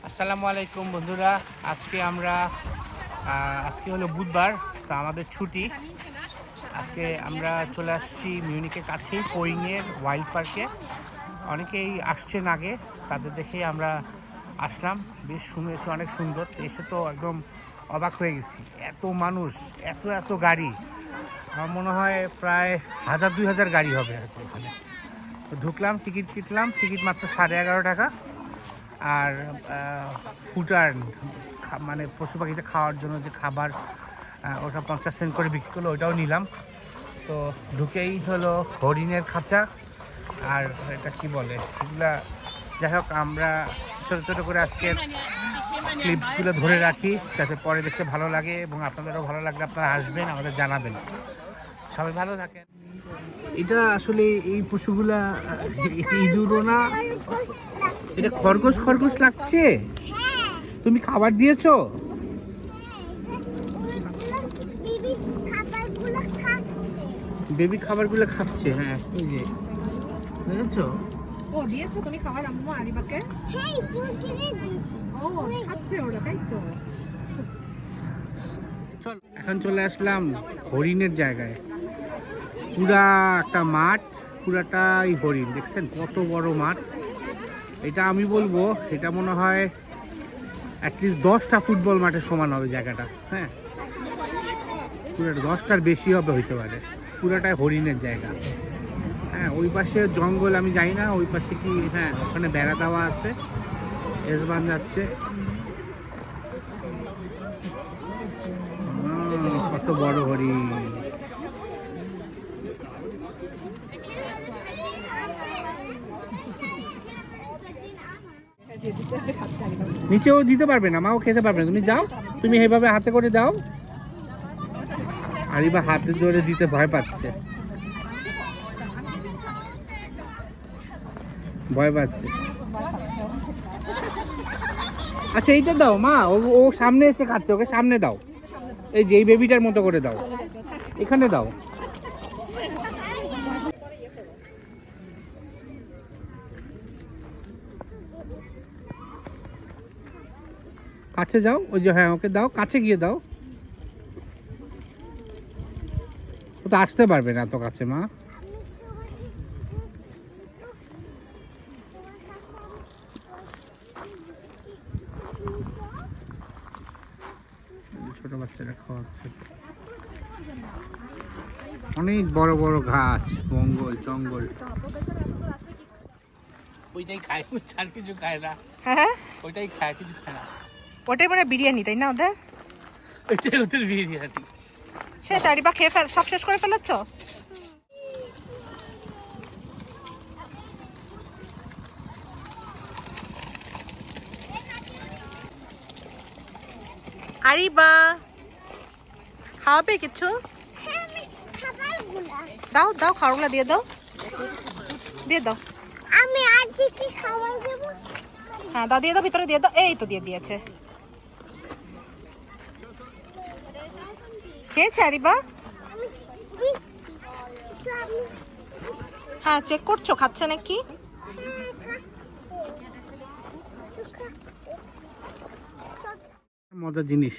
আসসালামু আলাইকুম বন্ধুরা, আজকে হলো বুধবার, তো আমাদের ছুটি। আজকে আমরা চলে আসছি মিউনিকের কাছেই পোয়িংয়ের ওয়াইল্ড পার্কে। অনেকেই আসছেন আগে, তাদের দেখেই আমরা আসলাম। বেশ শুনেছি অনেক সুন্দর, এসে তো একদম অবাক হয়ে গেছি। এত মানুষ, এত গাড়ি, আমার মনে হয় প্রায় 1000-2000 গাড়ি হবে আর কি ওখানে। তো ঢুকলাম, টিকিট কিনলাম, টিকিট মাত্র 11.5 টাকা। আর ফুটার মানে পশু পাখিতে খাওয়ার জন্য যে খাবার, ওটা 50 সেন্ট করে বিক্রি করলো, ওইটাও নিলাম। তো ঢুকেই হলো হরিণের খাঁচা, আর এটা কি বলে এগুলা, যাই হোক আমরা ছোটো ছোটো করে আজকে ক্লিপসগুলো ধরে রাখি, যাতে পরে দেখতে ভালো লাগে এবং আপনাদেরও ভালো লাগলে আপনারা আসবেন, আমাদের জানাবেন। সবাই ভালো থাকেন। এটা আসলে এই পশুগুলা ইঁদুরও না, এটা খরগোশ লাগছে। তুমি খাবার দিয়েছো? বেবি খাবারগুলো খাচ্ছে। হ্যাঁ, এই যে বুঝেছো? ও দিয়েছো তুমি খাবার আম্মু আরিবাকে? হ্যাঁ, চুল কিনে দিয়েছি। ও খাচ্ছে ওরা, তাই তো। চল, এখন চলে আসলাম হরিণের জায়গায়। পুরা একটা মাঠ, পুরাটাই হরিণ। দেখছেন কত বড় মাঠ? এটা আমি বলবো, এটা মনে হয় অ্যাটলিস্ট 10টা ফুটবল মাঠের সমান হবে জায়গাটা। হ্যাঁ, পুরো 10টার বেশি হবে, হইতে পারে। পুরাটাই হরিণের জায়গা। হ্যাঁ, ওই পাশে জঙ্গল, আমি যাই না ওই পাশে কি। হ্যাঁ, ওখানে বেড়া দেওয়া আছে, এসবান যাচ্ছে। কত বড় হরিণ! নিচেও দিতে পারবে না, মাও খেতে পারবে না। তুমি যাও, তুমি এইভাবে হাতে করে দাও। আরিবা হাতে ধরে দিতে ভয় পাচ্ছে, আচ্ছা এইটা দাও মা, ও সামনে এসে খাচ্ছে, ওকে সামনে দাও। এই যে এই বেবিটার মতো করে দাও, এখানে দাও। কাছে যাও, ওই যে, হ্যাঁ ওকে দাও, কাছে গিয়ে দাও। ও তো আসতে পারবে না এত কাছে মা। ছোট বাচ্চারা খাওয়াচ্ছে। অনেক বড় বড় গাছ, জঙ্গল। ওইটাই খায়, আর কিছু খায় না। হ্যাঁ, ওইটাই খায়, কিছু খায় না। ওটাই মানে বিরিয়ানি, তাই না ওদের? ওইটাই ওদের বিরিয়ানি। শেষ? আরিবা খেয়ে সব শেষ করে ফেলেছ? আরিবা খাওয়াবে কিছু? দাও দাও, খাবারগুলো দিয়ে দাও, দিয়ে দাও। আমি আজকে কি খাবার দেব? হ্যাঁ দাও, দিয়ে দাও, ভিতরে দিয়ে দাও। এই তো দিয়ে দিয়েছে। খেয়েছে আরিবা? হ্যাঁ, চেক করছো খাচ্ছে নাকি। মজার জিনিস,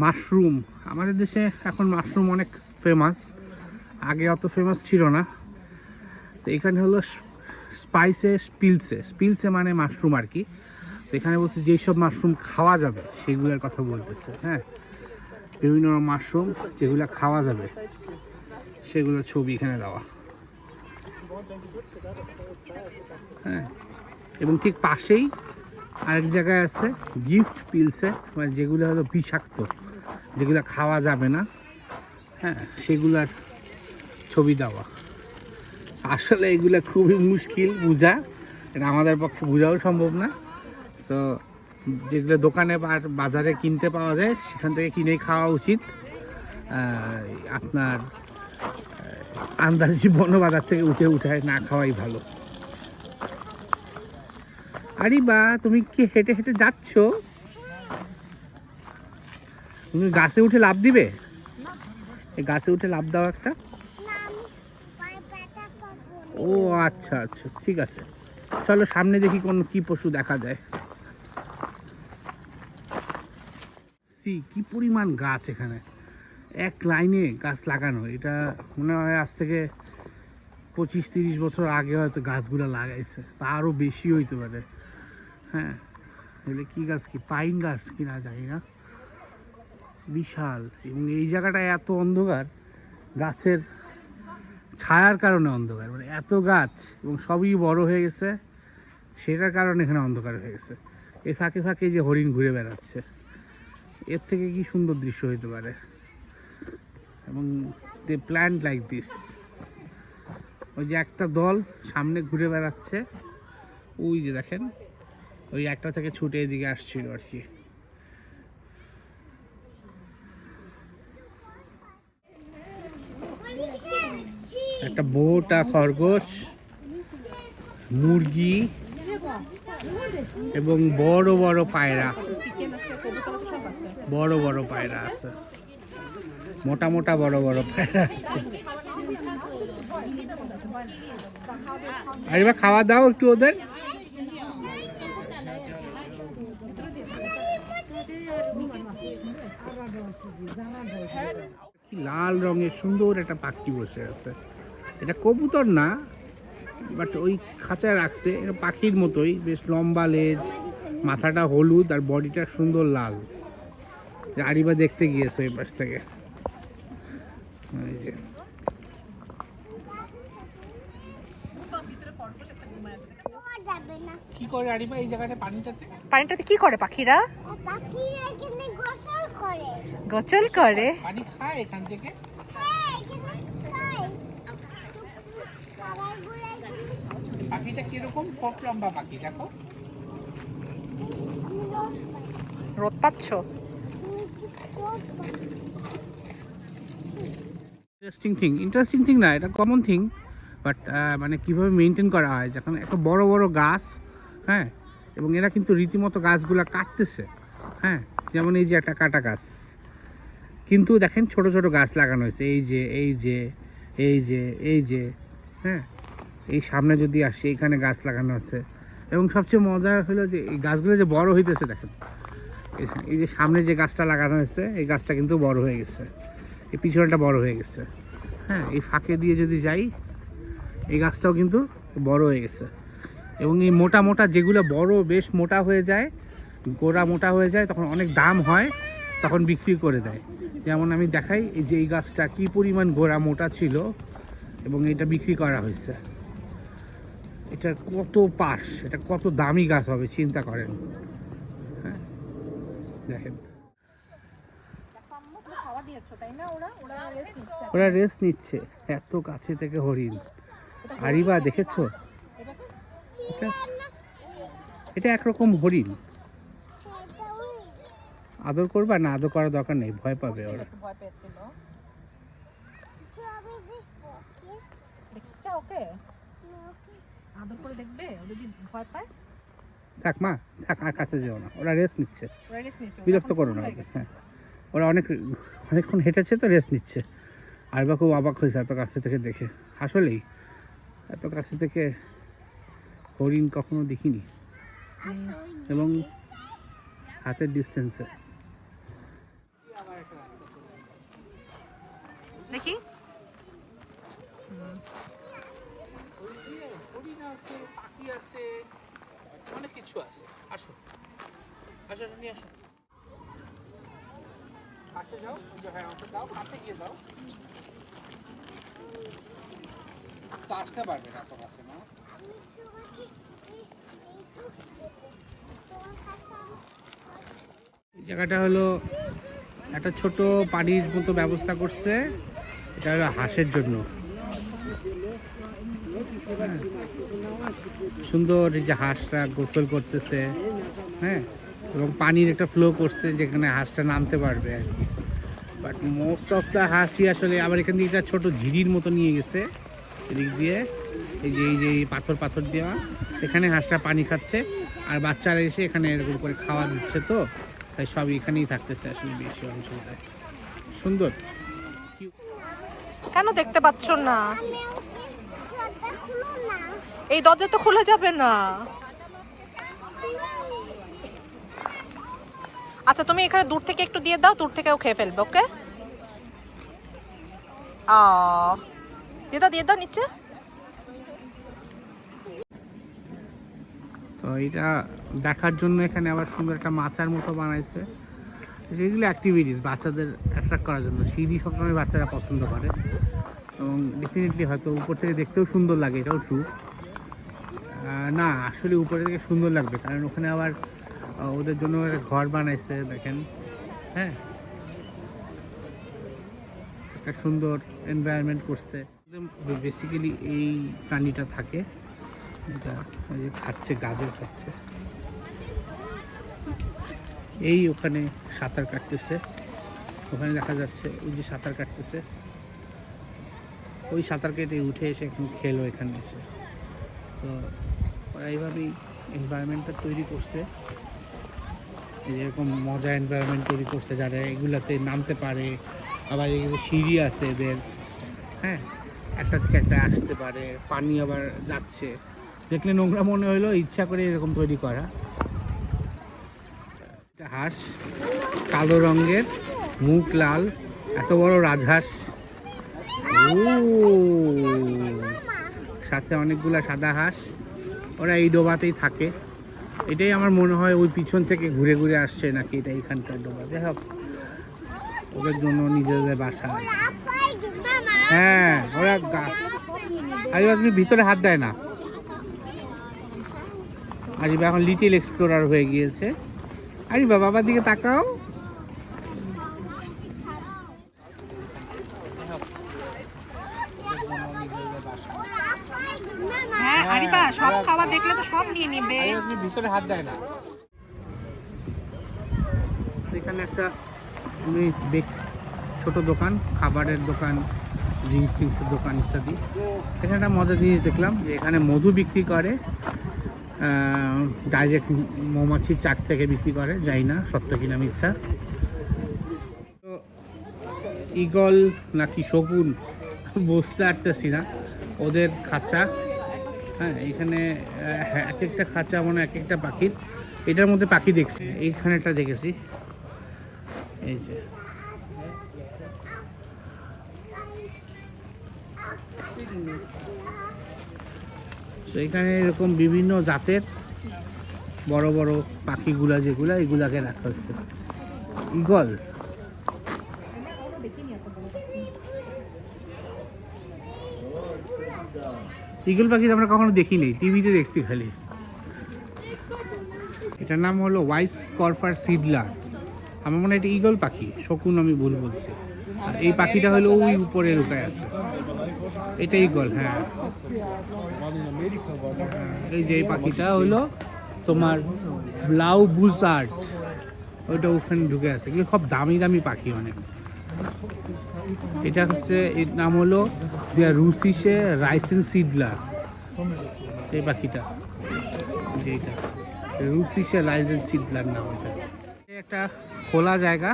মাশরুম। আমাদের দেশে এখন মাশরুম অনেক ফেমাস, আগে অত ফেমাস ছিল না। তো এখানে হলো স্পিলসে মানে মাশরুম আর কি। তো এখানে বলছে যেসব মাশরুম খাওয়া যাবে সেগুলোর কথা বলতেছে। হ্যাঁ, বিভিন্ন মাশরুম যেগুলো খাওয়া যাবে সেগুলোর ছবি এখানে দেওয়া। হ্যাঁ, এবং ঠিক পাশেই আরেক জায়গায় আছে গিফট পিলসে, মানে যেগুলো হলো বিষাক্ত, যেগুলো খাওয়া যাবে না। হ্যাঁ, সেগুলার ছবি দেওয়া। আসলে এগুলো খুবই মুশকিল বোঝা, এটা আমাদের পক্ষে বোঝাও সম্ভব না। তো যেগুলো দোকানে বা বাজারে কিনতে পাওয়া যায় সেখান থেকে কিনেই খাওয়া উচিত। আপনার আন্দাজি বন্য বাজার থেকে উঠে না খাওয়াই ভালো। আরিবা, তুমি কি হেঁটে হেঁটে যাচ্ছ? তুমি গাছে উঠে লাফ দিবে? এই গাছে উঠে লাফ দাও একটা। ও আচ্ছা আচ্ছা, ঠিক আছে, চলো সামনে দেখি কোনো কি পশু দেখা যায়। কি পরিমাণ গাছ এখানে, এক লাইনে গাছ লাগানো। এটা মনে হয় আজ থেকে 25-30 বছর আগে হয়তো গাছগুলো লাগাইছে, বা আরও বেশি হইতে পারে। হ্যাঁ, এগুলো কি গাছ, কি পাইন গাছ কিনা জানি না, বিশাল। এবং এই জায়গাটা এত অন্ধকার, গাছের ছায়ার কারণে অন্ধকার, মানে এত গাছ এবং সবই বড় হয়ে গেছে, সেটার কারণে এখানে অন্ধকার হয়ে গেছে। এই ফাঁকে ফাঁকে যে হরিণ ঘুরে বেড়াচ্ছে, এর থেকে কি সুন্দর দৃশ্য হইতে পারে। এবং দে প্ল্যান্ট লাইক দিস। ওই যে একটা দল সামনে ঘুরে বেড়াচ্ছে, ওই যে দেখেন, ওই একটা থেকে ছুটে এদিকে আসছিল আর কি। একটা বোটা, খরগোশ, মুরগি এবং বড় বড় পায়রা, বড় বড় পায়রা আছে, মোটা মোটা বড় বড় পায়রা আছে। আরে বা খাওয়া দাও একটু ওদের। লাল রঙের সুন্দর একটা পাখি বসে আছে। এটা কবুতর না, বাট ওই খাঁচায় রাখছে, এটা পাখির মতোই, বেশ লম্বা লেজ, মাথাটা হলুদ আর বডিটা সুন্দর লাল। আরিবা দেখতে গিয়েছে এই পাশ থেকে। এই যে কি করে আরিবা এই জায়গাটা, পানিটাতে কি করে পাখিরা? পাখিরা এখানে গোসল করে। গোসল করে? পানি খায় এখান থেকে। হ্যাঁ, এখানে খায়। খাবারগুলো এখানে পাখিটা কিরকম, কত লম্বা পাখি দেখো। রোদ পাচ্ছ? ইন্টারেস্টিং থিং না, এটা কমন থিং, বাট মানে কীভাবে মেনটেন করা হয় যখন একটা বড় বড় গাছ, হ্যাঁ, এবং এরা কিন্তু রীতিমতো গাছগুলা কাটতেছে। হ্যাঁ, যেমন এই যে একটা কাটা গাছ, কিন্তু দেখেন ছোট ছোট গাছ লাগানো হয়েছে, এই যে এই যে এই যে এই যে, হ্যাঁ, এই সামনে যদি আসি এখানে গাছ লাগানো আছে। এবং সবচেয়ে মজার হলো যে এই গাছগুলো যে বড় হইতেছে, দেখেন এই যে সামনে যে গাছটা লাগানো হয়েছে, এই গাছটা কিন্তু বড় হয়ে গেছে, এই পিছনটা বড় হয়ে গেছে। হ্যাঁ, এই ফাঁকে দিয়ে যদি যাই, এই গাছটাও কিন্তু বড় হয়ে গেছে। এবং এই মোটা মোটা যেগুলো বড়, বেশ মোটা হয়ে যায়, গোড়া মোটা হয়ে যায়, তখন অনেক দাম হয়, তখন বিক্রি করে দেয়। যেমন আমি দেখাই, এই যে এই গাছটা কী পরিমাণ গোড়া মোটা ছিল এবং এটা বিক্রি করা হয়েছে। এটার কত পাশ, এটা কত দামি গাছ হবে চিন্তা করেন। হ্যাঁ, দেখেন ওরা রেস্ট নিচ্ছে, এত কাছে থেকে হরিণ। আরিবা দেখেছো, এটা একরকম হরিণ। আদর করবা না? আদর করার দরকার নেই, ভয় পাবে ওরা। ভয় পেয়েছিল। দেখছো ওকে? আদর করে দেখবে, ও যদি ভয় পায়। থাক মা, থাক, আর কাছে যেও না, ওরা রেস্ট নিচ্ছে, বিরক্ত করো না ওদের। হ্যাঁ, ওরা অনেকক্ষণ হেঁটেছে তো, রেস্ট নিচ্ছে। আরিবা খুব অবাক হয়েছে এত কাছে থেকে দেখে, আসলেই এত কাছে থেকে হরিণ কখনো দেখিনি, এবং হাতের ডিস্টেন্সে। দেখি পাখি আছে, অনেক কিছু আছে। আসো আসো, নিয়ে আসো, কাছে যাও, হ্যাঁ দাও, কাছে গিয়ে দাও। তো আসতে পারবে না তো কাছে, না? এই জায়গাটা হলো একটা ছোট পানির মতো ব্যবস্থা করছে, এটা হলো হাঁসের জন্য। সুন্দর এই যে হাঁসরা গোসল করতেছে, হ্যাঁ, এবং পানির একটা ফ্লো করছে যেখানে হাঁসটা নামতে পারবে আর কি। বাট মোস্ট অফ দ্য হাঁসই আসলে আবার এখান থেকে একটা ছোটো ঝিরির মতো নিয়ে গেছে এদিক দিয়ে, এই যে পাথর দেওয়া, এখানে হাঁসটা পানি খাচ্ছে, আর বাচ্চারা এসে এখানে এরকম করে খাওয়া দিচ্ছে, তো তাই সব এখানেই থাকতেছে আসলে বেশি অঞ্চলটায়। সুন্দর। কেন দেখতে পাচ্ছ না? এই দরজা তো খোলা যাবে না। আচ্ছা তুমি এখানে দূর থেকে একটু দিয়ে দাও, দূর থেকেও খেয়ে ফেলবে। ওকে দিয়ে দাও নিচে। তো এটা দেখার জন্য এখানে আবার সুন্দর একটা মাচার মতো বানাইছে। যেগুলো অ্যাক্টিভিটিস বাচ্চাদের অ্যাট্রাক্ট করার জন্য, সিঁড়ি সবসময় বাচ্চারা পছন্দ করে এবং ডেফিনেটলি হয়তো উপর থেকে দেখতেও সুন্দর লাগে, এটাও ট্রু। না আসলে উপরে থেকে সুন্দর লাগবে, কারণ ওখানে আবার ওদের জন্য একটা ঘর বানাইছে দেখেন। হ্যাঁ, একটা সুন্দর এনভায়রনমেন্ট করছে। বেসিক্যালি এই প্রাণীটা থাকে, এটা খাচ্ছে, গাজর খাচ্ছে। এই ওখানে সাঁতার কাটতেছে, ওখানে দেখা যাচ্ছে ওই যে সাঁতার কাটতেছে, ওই সাঁতার কেটে উঠে এসে এখন খেলো এখানে এসে। তো ওরা এইভাবেই এনভায়রনমেন্টটা তৈরি করছে, যেরকম মজা এনভায়রনমেন্ট তৈরি করছে যারা এগুলাতে নামতে পারে। আবার এগুলো সিঁড়ি আছে এদের, হ্যাঁ, একটা থেকে একটা আসতে পারে, পানি আবার যাচ্ছে। দেখলে নোংরা মনে হলো, ইচ্ছা করে এরকম তৈরি করা। হাঁস কালো রঙের, মুখ লাল, এত বড় রাজহাঁস। সাথে অনেকগুলা সাদা হাঁস। ওরা এই ডোবাতেই থাকে। এটাই আমার মনে হয় ওই পিছন থেকে ঘুরে ঘুরে আসছে নাকি, এটা এখানকার ডোবা। যাই হোক, ওদের জন্য নিজেদের বাসা। হ্যাঁ, ওরা আরে তুমি ভিতরে হাত দেয় না। আরিবা এখন লিটল এক্সপ্লোরার হয়ে গিয়েছে। আরিবা বাবার দিকে তাকাও। হ্যাঁ আরিবা, সব খাবার দেখলে তো সব নিয়ে নিবে। তুমি ভিতরে হাত দেয় না। এখানে একটা ছোট দোকান, খাবারের দোকান, ড্রিঙ্কস টিঙ্কসের দোকান ইত্যাদি। এখানে একটা মজার জিনিস দেখলাম যে এখানে মধু বিক্রি করে, ডাইরেক্ট মৌমাছির চাক থেকে বিক্রি করে, যাই না সত্য কিনা মিথ্যা। তো ঈগল নাকি শকুন বুঝতে পারতেছি না, ওদের খাঁচা। হ্যাঁ, এখানে এক একটা খাঁচা মানে এক একটা পাখির। এটার মধ্যে পাখি দেখছি, এইখানে একটা দেখেছি, এই যে এখানে এরকম বিভিন্ন জাতের বড় বড় পাখিগুলা, যেগুলা এগুলাকে রাখা হচ্ছে। ঈগল, ঈগল পাখি আমরা কখনো দেখিনি, টিভিতে দেখছি খালি। এটার নাম হলো ওয়াইস কর্ফার সিডলার। আমার মনে হয় এটা ঈগল পাখি, শকুন আমি ভুল বলছি। আর এই পাখিটা হলো ওই উপরে লুকায় আছে, এটা ঈগল। হ্যাঁ, এই যে এই পাখিটা হলো তোমার ব্লাউ বুজার্ড, ওইটা ওখানে ঢুকে আছে। এগুলো খুব দামি দামি পাখি অনেক। এটা হচ্ছে, এর নাম হলো রুসিসে রাইসেন সিডলার, এই পাখিটা, যেটা রুসিসে রাইসেন সিডলার নাম। এটা একটা খোলা জায়গা,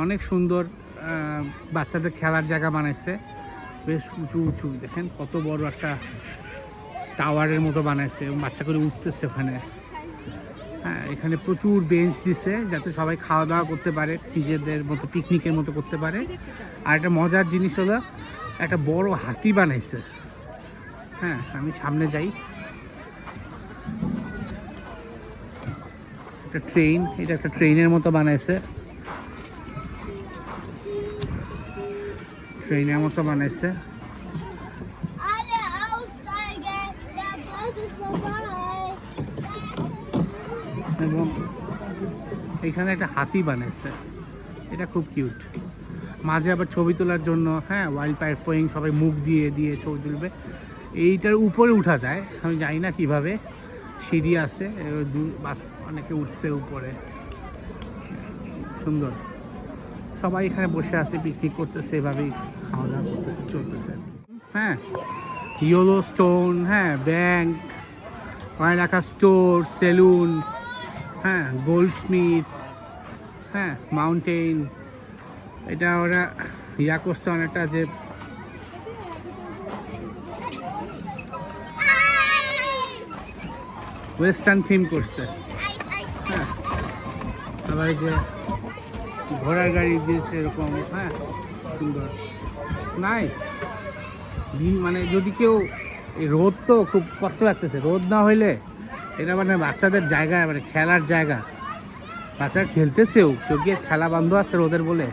অনেক সুন্দর বাচ্চাদের খেলার জায়গা বানাইছে, বেশ উঁচু উঁচু। দেখেন কত বড় একটা টাওয়ারের মতো বানাইছে, বাচ্চা করে উঠতেছে ওখানে। হ্যাঁ, এখানে প্রচুর বেঞ্চ দিছে যাতে সবাই খাওয়া দাওয়া করতে পারে, নিজেদের মতো পিকনিকের মতো করতে পারে। আর একটা মজার জিনিস হলো একটা বড় হাতি বানাইছে। হ্যাঁ, আমি সামনে যাই, একটা ট্রেন, এটা একটা ট্রেনের মতো বানাইছে, ট্রেনের মতো বানাইছে। এবং এখানে একটা হাতি বানাইছে, এটা খুব কিউট। মাঝে আবার ছবি তোলার জন্য, হ্যাঁ, ওয়াইল্ড পাইপ পোয়িং, সবাই মুখ দিয়ে দিয়ে ছবি তুলবে। এইটার উপরে উঠা যায়, আমি জানি না কিভাবে, সিঁড়ি আছে, অনেকে উঠছে উপরে, সুন্দর। সবাই এখানে বসে আছে, পিকনিক করতেছে, এভাবেই খাওয়া দাওয়া করতেছে, চলতেছে। হ্যাঁ, ইয়েলো স্টোন, হ্যাঁ, ব্যাংক, ওখানে রাখা স্টোর, সেলুন, হ্যাঁ, গোল্ডস্মিথ, হ্যাঁ, মাউন্টেন। এটা ওরা ইয়া করছে অনেকটা, যে ওয়েস্টার্ন থিম করছে। হ্যাঁ, আবার এই যে ঘোড়ার গাড়ি দিয়েছে এরকম। হ্যাঁ, সুন্দর, নাইস। মানে যদি কেউ, এই রোদ তো খুব কষ্ট লাগতেছে, রোদ না হইলে এটা মানে বাচ্চাদের জায়গা, মানে খেলার জায়গা। বাচ্চারা খেলতেছেও, কেউ গিয়ে খেলা বন্ধ আছে রোদের বলে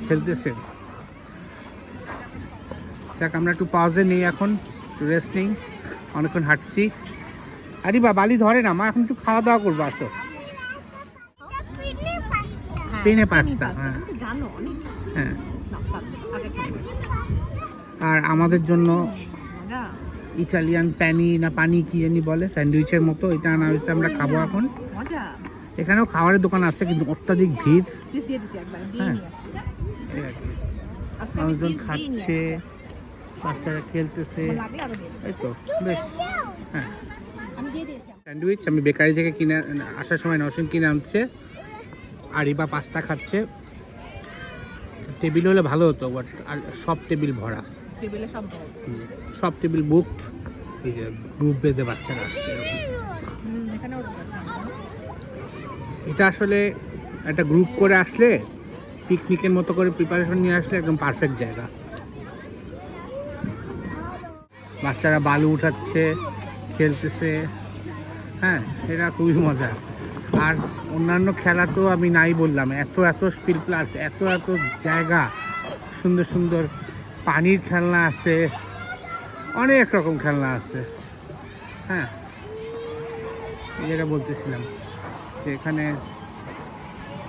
খেলতেছে। যাক, আমরা একটু পাউজে নেই এখন, একটু রেস্ট নিই, অনেকক্ষণ হাঁটছি। আরে বা বালি ধরে না মা, এখন একটু খাওয়া দাওয়া করবো, আসো। পেনে পাস্তা, হ্যাঁ জানো অনেক হ্যাঁ। আগে আর আমাদের জন্য মজা। ইটালিয়ান প্যানি না পানি কি জানি বলে, স্যান্ডউইচের মতো, এটা আনা হয়েছে, আমরা খাবো এখন। মজা। এখানেও খাবারের দোকান আছে কিন্তু অত্যাধিক ভিড়। চিজ দিয়ে দিছি একবার, দিয়ে হ্যাঁ। নিয়ে আসছি। এই আর কি। আজকে আমি মানুষজন চিজ দিয়ে নিয়ে খাচ্ছে, আসছি। বাচ্চারা খেলতেছে, লাগলে আরো দিয়ে দিবো। এই তো বেশ। হ্যাঁ, আমি দিয়ে দিয়েছি। স্যান্ডউইচ আমি বেকারি থেকে কিনে আসার সময় নসীন কিনে আনছে। আরিবা পাস্তা খাচ্ছে। টেবিল হলে ভালো হতো, বাট আর সব টেবিল ভরা, টেবিলে সব দাও। সব টেবিল বুকড। এই যে গ্রুপ বেঁধে বাচ্চারা আসছে এরকম। এখানে ওটা আছে। এটা আসলে একটা গ্রুপ করে আসলে, পিকনিকের মতো করে প্রিপারেশন নিয়ে আসলে একদম পারফেক্ট জায়গা। বাচ্চারা বালু উঠাচ্ছে, খেলতেছে। হ্যাঁ, এটা খুবই মজা। আর অন্যান্য খেলা তো আমি নাই বললাম, এত এত স্পিল প্লাস, এত এত জায়গা, সুন্দর সুন্দর পানির খেলনা আছে, অনেক রকম খেলনা আছে। হ্যাঁ, যেটা বলতেছিলাম যে এখানে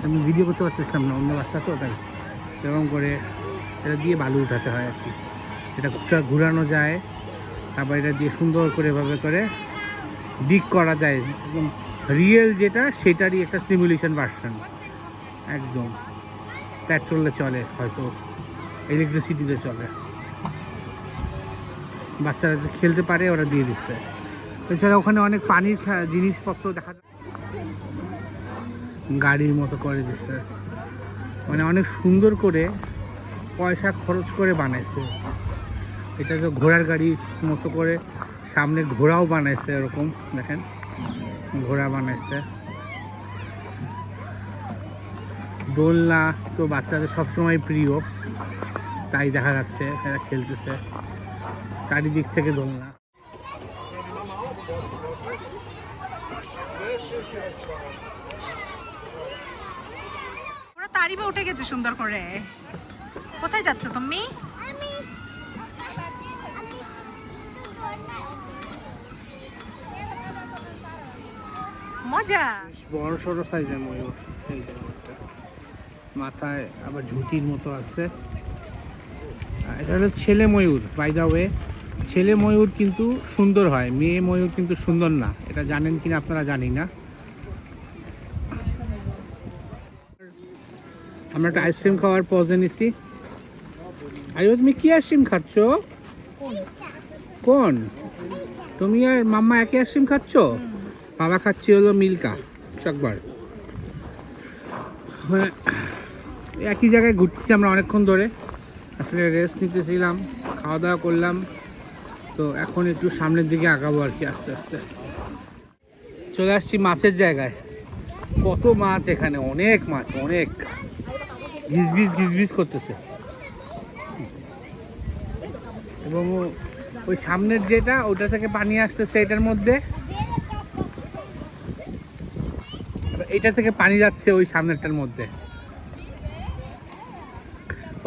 আমি ভিডিও করতে পারতেছিলাম না, অন্য বাচ্চা তো, তাই এরকম করে এটা দিয়ে বালু উঠাতে হয় আর কি। এটা ঘুরানো যায়, তারপর এটা দিয়ে সুন্দর করে এভাবে করে ডিগ করা যায়, একদম রিয়েল যেটা সেটারই একটা সিমুলেশন ভার্সন। একদম পেট্রোলে চলে, হয়তো ইলেকট্রিসিটিতে চলে। বাচ্চারা খেলতে পারে, ওরা দিয়ে দিচ্ছে। এছাড়া ওখানে অনেক পানির জিনিসপত্র দেখা যায়, গাড়ির মতো করে দিচ্ছে, মানে অনেক সুন্দর করে পয়সা খরচ করে বানাইছে। এটা তো ঘোড়ার গাড়ির মতো করে, সামনে ঘোড়াও বানাইছে, এরকম দেখেন ঘোড়া বানাইছে। দোলনা তো বাচ্চাদের সবসময় প্রিয়, তাই দেখা যাচ্ছে এরা খেলতেছে চারিদিক থেকে দোলনা। ওরা তারিবে উঠে গেছে সুন্দর করে। কোথায় যাচ্ছ তুমি? মজা। বড় সড়ো সাইজের ময়ূর, এই যে একটা মাথায় আবার ঝুঁটির মতো আছে। এটা হলো ছেলে ময়ূর, বাই দা ওয়ে। ছেলে ময়ূর কিন্তু সুন্দর হয়, মেয়ে ময়ূর কিন্তু সুন্দর না, এটা জানেন কিনা আপনারা জানি না। আমরা একটা আইসক্রিম খাওয়ার পজে নিছি। আরে তুমি কি আইসক্রিম খাচ্ছ? কোন? তুমি আর মাম্মা একই আইসক্রিম খাচ্ছ? বাবা খাচ্ছি হলো মিল্কা চকবার। মানে একই জায়গায় ঘুরতেছি আমরা অনেকক্ষণ ধরে, আসলে রেস্ট নিতেছিলাম, খাওয়া দাওয়া করলাম, তো এখন একটু সামনের দিকে আগাবো আর কি আস্তে আস্তে। চলে আসছি মাছের জায়গায়। কত মাছ এখানে, অনেক মাছ, অনেক ঘিসবিস ঘিসবিস করতেছে। এবং ওই সামনের যেটা, ওটা থেকে পানি আসতেছে এটার মধ্যে, এটা থেকে পানি যাচ্ছে ওই সামনেরটার মধ্যে।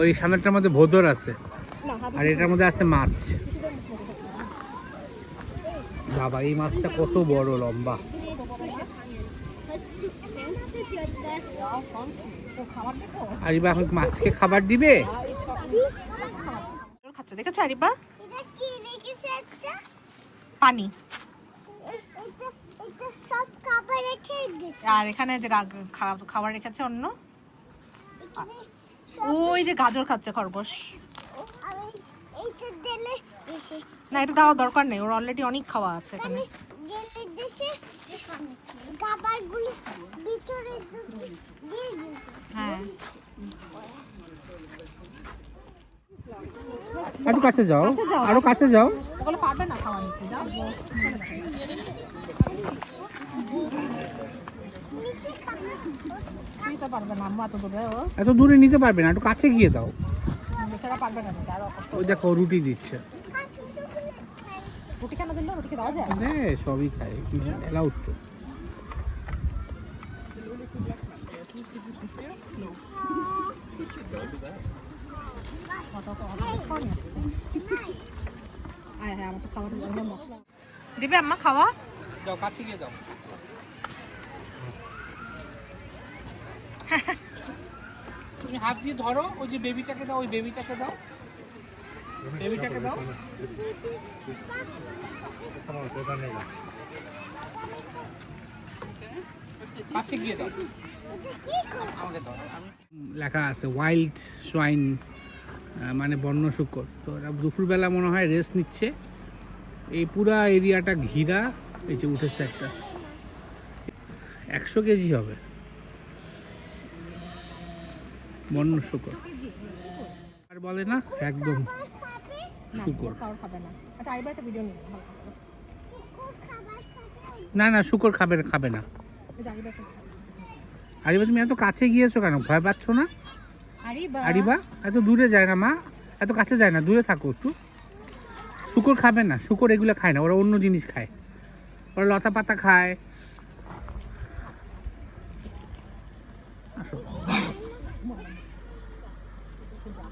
ওই সামনেরটার মধ্যে ভোদর আছে, আর এটার মধ্যে আছে মাছ। বাবা, এই মাছটা কত বড়, লম্বা। আরিবা এখন মাছকে খাবার দিবে। খাচ্ছে, দেখেছো আরিবা? এটা কি রেখেছে একটা? পানি। এটা সব খাবার রেখে দিছে। আর এখানে যে খাবার রেখেছে অন্য, এখানে ওই যে গাজর খাচ্ছে খরগোশ। আমি এইটা দিলে দিছে। না, এটা দেওয়ার দরকার নেই, ওর অলরেডি অনেক খাওয়া আছে এখানে। দিলে দিছে। খাবারগুলো ভিতরে দিয়ে দিছে। হ্যাঁ, একটু কাছে যাও, কাছে যাও। আরো কাছে যাও। ওগুলো পারবে না খাওয়া নিতে, যাও। নিতে পারবে না আম্মু এত দূরে, ও এত দূরে নিতে পারবে না, একটু কাছে গিয়ে দাও। বেচারা পারবে না নিতে, আরো ওই দেখো রুটি দিচ্ছে। রুটি কেন দিল, রুটি কি দেওয়া যায়? হ্যাঁ সবই খায়, অ্যালাউড তো। আয় হ্যাঁ, আমার তো খাওয়ার জন্য মশলা দিবে আম্মা, খাওয়া। যাও কাছে গিয়ে দাও। তুমি হাত দিয়ে ধরো, ওই যে বেবিটাকে দাও, ওই বেবিটাকে দাও, বেবিটাকে দাও। কাছে গিয়ে দাও, আমাকে দাও। লেখা আছে ওয়াইল্ড সোয়াইন, মানে বন্য শূকর। তো ওরা দুপুরবেলা মনে হয় রেস্ট নিচ্ছে। এই পুরা এরিয়াটা ঘিরা, এই যে উঠেছে একটা 100 কেজি হবে বন্য শূকর। আর বলে না একদম না, শূকর। খাওয়ার খাবে না। আচ্ছা আইবার একটা ভিডিও নিয়ে না না শূকর খাবে না। আরিবা আরিবা তুমি এত কাছে গিয়েছো কেন, ভয় পাচ্ছ না? আরিবা এত দূরে যায় না মা, এত কাছে যায় না, দূরে থাকো একটু। শূকর খাবে না, শূকর এগুলো খায় না, ওরা অন্য জিনিস খায়, ওরা লতা পাতা খায়। আসো,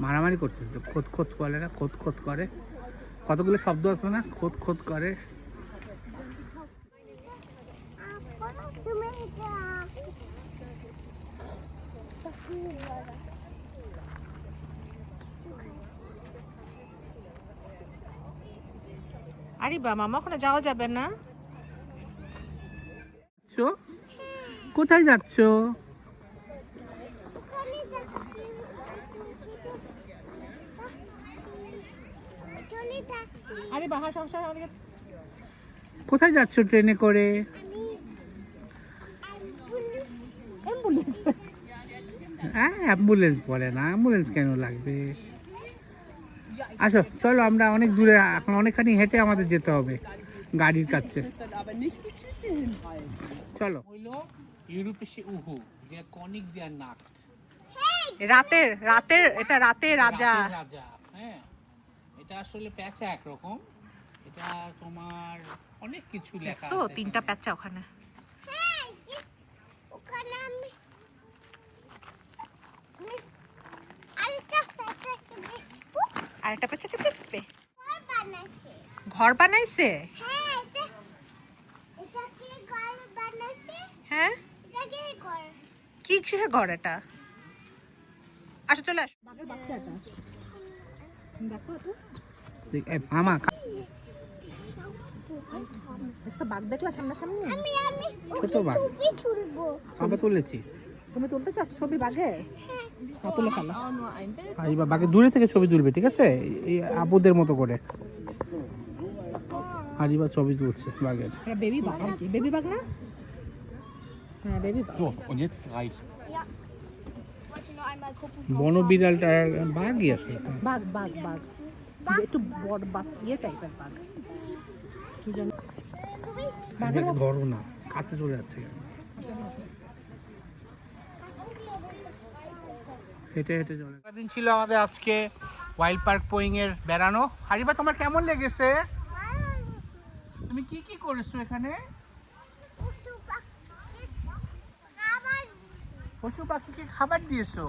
মারামারি করছে, খোদ খোদ করে না, খোদ খোদ করে, কতগুলো শব্দ আছে না, খোদ খোদ করে। আরিবা মামা ওখানে যাওয়া যাবে না। কোথায় যাচ্ছ? আরিবা হ্যাঁ, সমস্যা আমাদেরকে কোথায় যাচ্ছ ট্রেনে করে? অ্যাম্বুলেন্স। হ্যাঁ অ্যাম্বুলেন্স বলে না, অ্যাম্বুলেন্স কেন লাগবে? আসো চলো, আমরা অনেক দূরে, এখন অনেকখানি হেঁটে আমাদের যেতে হবে গাড়ির কাছে। চলো। হইলো ইউরোপেশে উহু, der König der Nacht, রাতের এটা রাতের রাজা। রাতের রাজা। হ্যাঁ এটা আসলে প্যাঁচা একরকম, এটা তোমার অনেক কিছু লেখা দেখছো আছে। 3টা পেঁচা ওখানে। আর একটা পেঁচাকে দেখবে ঘর বানাইছে। হ্যাঁ কি কিসের ঘর এটা? আসো চলে আসো। বাঘের বাচ্চা এটা, দেখো তো। মামা একটা বাঘ দেখলা সামনাসামনি? ছোট বাঘ আমরা তুলেছি। তুমি তুলতে চাও ছবি বাঘে? হ্যাঁ তুলে ফেলো। এইবার বাঘে দূরে থেকে ছবি তুলবে, ঠিক আছে, এই আপুদের মতো করে। হাজিবা ছবি তুলছে বাঘের। এটা বেবি বাঘ আর কি, বেবি বাঘ না? হ্যাঁ বেবি বাঘ। So, und jetzt reicht's. বনবিড়ালটা বাঘই আসলে। বাঘ বাঘ বাঘ একটু বড় বাঘ ইয়ে টাইপের বাঘ, কি জানি বাঘের মতো। ধরো না, কাছে চলে যাচ্ছে। হেঁটে হেঁটে চলে। দিন ছিল আমাদের আজকে ওয়াইল্ড পার্ক পোয়িং এর বেড়ানো। হারিবা তোমার কেমন লেগেছে? তুমি কি কি করেছো এখানে? পশু পাখিকে খাবার দিয়েছো?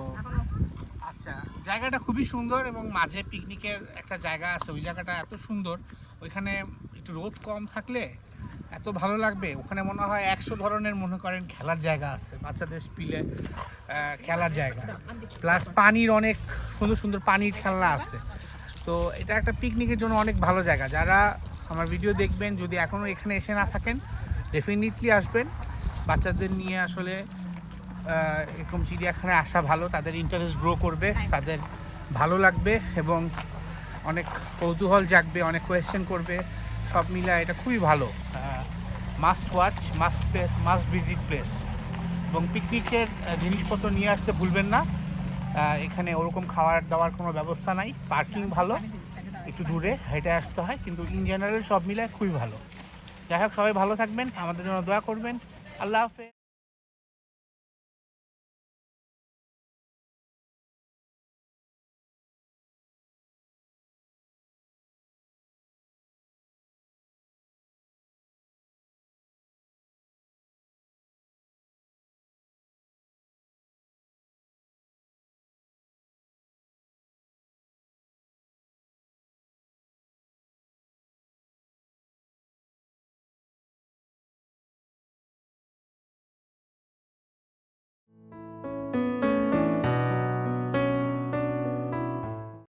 আচ্ছা, জায়গাটা খুবই সুন্দর এবং মাঝে পিকনিকের একটা জায়গা আছে, ওই জায়গাটা এত সুন্দর। ওইখানে একটু রোদ কম থাকলে এত ভালো লাগবে। ওখানে মনে হয় 100 ধরনের মনে করেন খেলার জায়গা আছে, বাচ্চাদের স্পিলে খেলার জায়গা, প্লাস পানির অনেক সুন্দর সুন্দর পানির খেলনা আছে। তো এটা একটা পিকনিকের জন্য অনেক ভালো জায়গা। যারা আমার ভিডিও দেখবেন, যদি এখনও এখানে এসে না থাকেন, ডেফিনেটলি আসবেন। বাচ্চাদের নিয়ে আসলে এরকম চিড়িয়াখানায় আসা ভালো, তাদের ইন্টারেস্ট গ্রো করবে, তাদের ভালো লাগবে এবং অনেক কৌতূহল জাগবে, অনেক কোয়েশ্চেন করবে, সব মিলা এটা খুবই ভালো। Must watch, must visit place. এবং পিকনিকের জিনিসপত্র নিয়ে আসতে ভুলবেন না, এখানে ওরকম খাওয়ার দাওয়ার কোনো ব্যবস্থা নাই, পার্কিং ভালো, একটু দূরে হেঁটে আসতে হয়, কিন্তু ইন জেনারেল সব মিলে খুবই ভালো। যাই হোক, সবাই ভালো থাকবেন, আমাদের জন্য দোয়া করবেন। আল্লাহ হাফেজ।